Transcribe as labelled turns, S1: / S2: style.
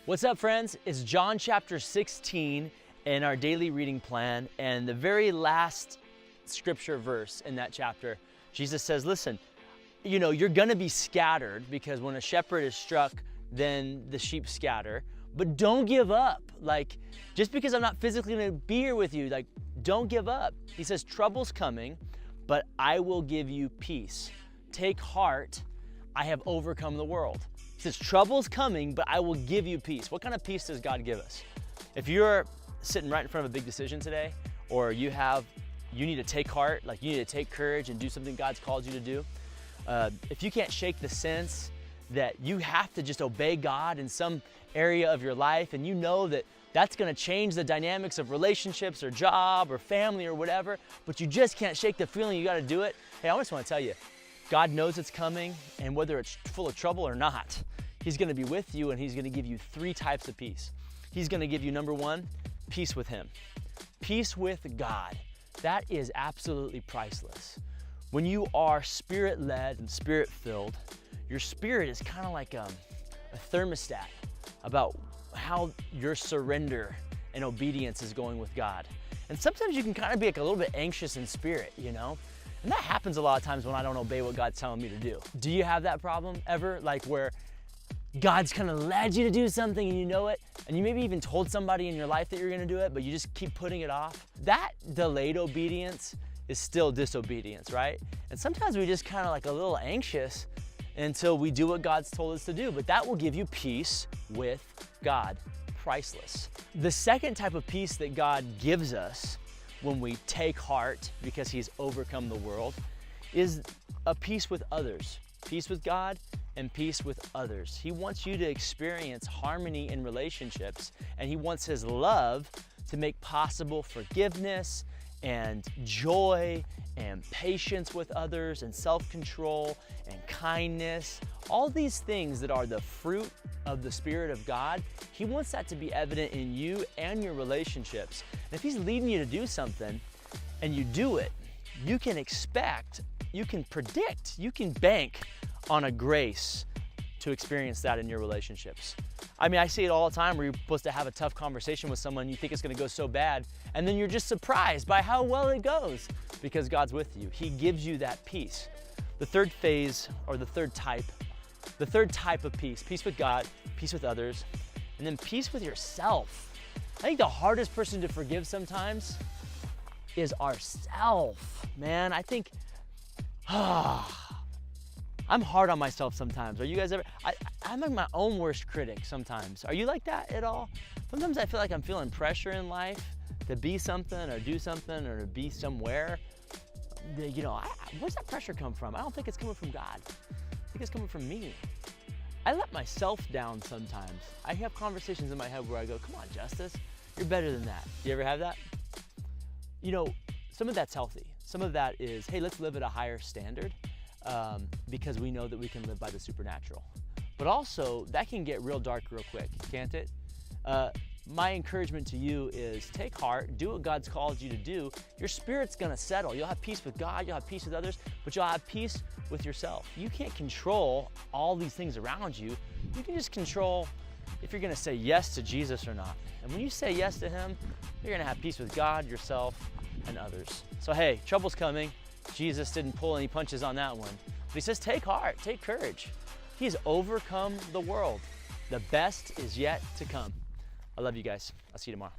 S1: What's up, friends? It's John chapter 16 in our daily reading plan, and the very last scripture verse in that chapter, Jesus says, listen, you're gonna be scattered because when a shepherd is struck, then the sheep scatter, but don't give up. Just because I'm not physically gonna be here with you, don't give up. He says, trouble's coming, but I will give you peace. Take heart, I have overcome the world. He says, trouble's coming, but I will give you peace. What kind of peace does God give us? If you're sitting right in front of a big decision today, or you need to take heart, you need to take courage and do something God's called you to do, if you can't shake the sense that you have to just obey God in some area of your life, and you know that that's gonna change the dynamics of relationships or job or family or whatever, but you just can't shake the feeling you gotta do it, hey, I just wanna tell you, God knows it's coming, and whether it's full of trouble or not, He's gonna be with you, and He's gonna give you three types of peace. He's gonna give you, number one, peace with Him. Peace with God. That is absolutely priceless. When you are spirit-led and spirit-filled, your spirit is kind of like a thermostat about how your surrender and obedience is going with God. And sometimes you can kind of be a little bit anxious in spirit, And that happens a lot of times when I don't obey what God's telling me to do. Do you have that problem ever? Where God's kind of led you to do something and you know it, and you maybe even told somebody in your life that you're gonna do it, but you just keep putting it off? That delayed obedience is still disobedience, right? And sometimes we just kind of a little anxious until we do what God's told us to do, but that will give you peace with God. Priceless. The second type of peace that God gives us when we take heart because He's overcome the world is a peace with others. Peace with God and peace with others. He wants you to experience harmony in relationships, and He wants His love to make possible forgiveness and joy and patience with others and self-control and kindness. All these things that are the fruit of the Spirit of God, He wants that to be evident in you and your relationships. And if He's leading you to do something and you do it, you can expect, you can predict, you can bank on a grace to experience that in your relationships. I see it all the time where you're supposed to have a tough conversation with someone, you think it's gonna go so bad, and then you're just surprised by how well it goes because God's with you. He gives you that peace. The third phase, or the third type of peace, peace with God, peace with others, and then peace with yourself. I think the hardest person to forgive sometimes is ourself, man. I think, I'm hard on myself sometimes. Are you guys ever? I'm like my own worst critic sometimes. Are you like that at all? Sometimes I feel like I'm feeling pressure in life to be something or do something or to be somewhere. Where's that pressure come from? I don't think it's coming from God. I think it's coming from me. I let myself down sometimes. I have conversations in my head where I go, come on, Justice, you're better than that. Do you ever have that? Some of that's healthy. Some of that is, hey, let's live at a higher standard. Because we know that we can live by the supernatural. But also, that can get real dark real quick, can't it? My encouragement to you is take heart, do what God's called you to do. Your spirit's gonna settle. You'll have peace with God, you'll have peace with others, but you'll have peace with yourself. You can't control all these things around you. You can just control if you're gonna say yes to Jesus or not. And when you say yes to Him, you're gonna have peace with God, yourself, and others. So hey, trouble's coming. Jesus didn't pull any punches on that one. But He says, take heart, take courage. He's overcome the world. The best is yet to come. I love you guys. I'll see you tomorrow.